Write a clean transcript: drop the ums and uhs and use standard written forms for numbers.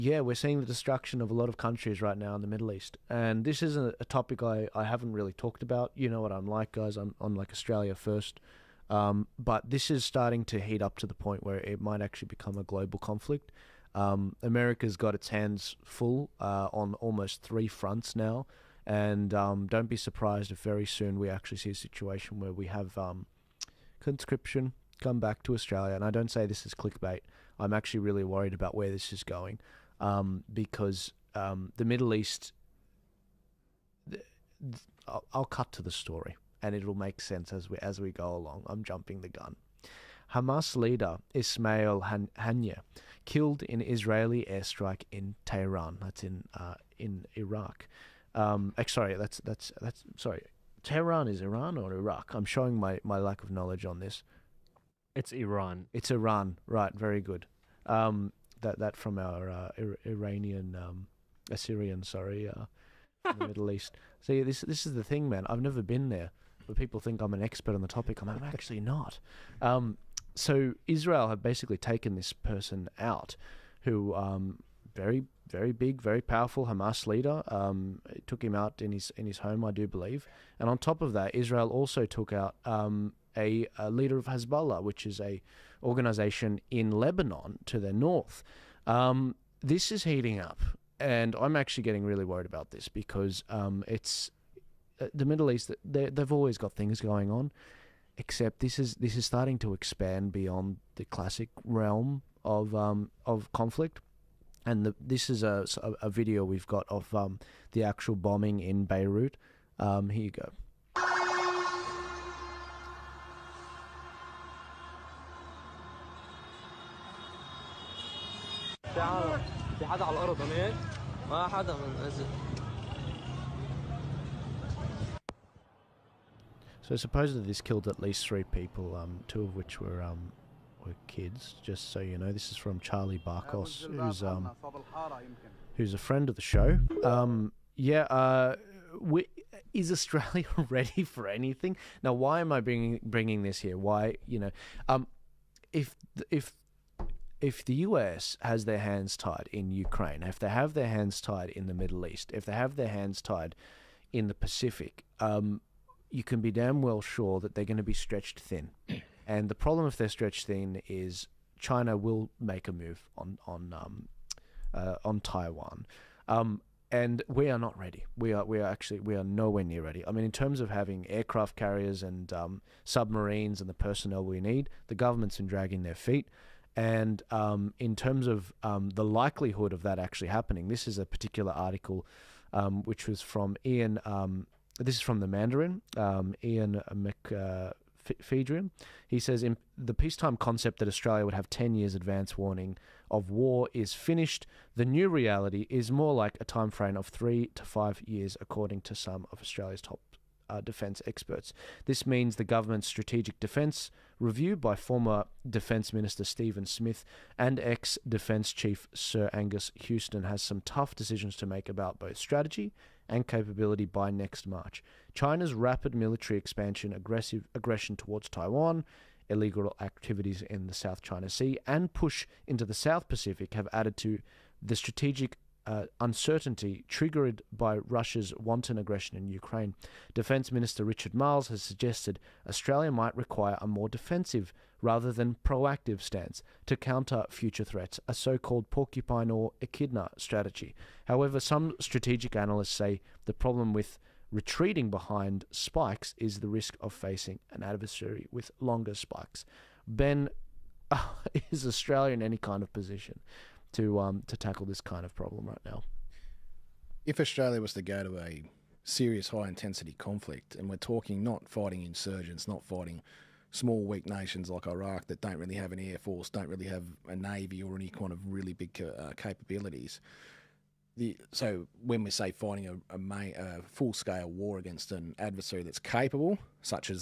Yeah, we're seeing the destruction of a lot of countries right now in the Middle East. And this is a topic I haven't really talked about. You know what I'm like, guys. I'm on like Australia first. But this is starting to heat up to the point where it might actually become a global conflict. America's got its hands full on almost three fronts now. And don't be surprised if very soon we actually see a situation where we have conscription come back to Australia. And I don't say this is clickbait. I'm actually really worried about where this is going, because the Middle East. I'll cut to the story, and it'll make sense as we go along. I'm jumping the gun. Hamas leader Ismail Haniyeh killed in Israeli airstrike in Tehran. That's in Iraq. Sorry, that's sorry. Tehran is Iran or Iraq? I'm showing my lack of knowledge on this. It's Iran. It's Iran, right? Very good. That from our Iranian, Assyrian, sorry, in the Middle East. See, this is the thing, man. I've never been there, but people think I'm an expert on the topic. I'm actually not. So Israel have basically taken this person out, who very very big, very powerful Hamas leader. Took him out in his home, I do believe. And on top of that, Israel also took out a leader of Hezbollah, which is a organization in Lebanon to the north. This is heating up, and I'm actually getting really worried about this because it's the Middle East. They've always got things going on, except this is starting to expand beyond the classic realm of conflict. And this is a video we've got of the actual bombing in Beirut. Here you go. So supposedly this killed at least 3 people, 2 of which were kids. Just so you know, this is from Charlie Barkos, who's a friend of the show. Is Australia ready for anything? Now, why am I bringing this here? Why, if the US has their hands tied in Ukraine, if they have their hands tied in the Middle East, if they have their hands tied in the Pacific, you can be damn well sure that they're going to be stretched thin. And the problem if they're stretched thin is China will make a move on Taiwan. And we are not ready. We are nowhere near ready. I mean, in terms of having aircraft carriers and submarines and the personnel we need, the government's been dragging their feet. And in terms of the likelihood of that actually happening, this is a particular article which was from Ian. This is from the Mandarin, Ian McPhedrian. He says, in the peacetime concept that Australia would have 10 years advance warning of war is finished. The new reality is more like a time frame of 3 to 5 years, according to some of Australia's top defence experts. This means the government's strategic defence review by former Defence Minister Stephen Smith and ex-Defence Chief Sir Angus Houston has some tough decisions to make about both strategy and capability by next March. China's rapid military expansion, aggression towards Taiwan, illegal activities in the South China Sea, and push into the South Pacific have added to the strategic uncertainty triggered by Russia's wanton aggression in Ukraine. Defence Minister Richard Marles has suggested Australia might require a more defensive rather than proactive stance to counter future threats, a so-called porcupine or echidna strategy. However, some strategic analysts say the problem with retreating behind spikes is the risk of facing an adversary with longer spikes. Ben, is Australia in any kind of position to tackle this kind of problem right now? If Australia was to go to a serious high-intensity conflict, and we're talking not fighting insurgents, not fighting small, weak nations like Iraq that don't really have an air force, don't really have a navy or any kind of really big capabilities. So when we say fighting a full-scale war against an adversary that's capable, such as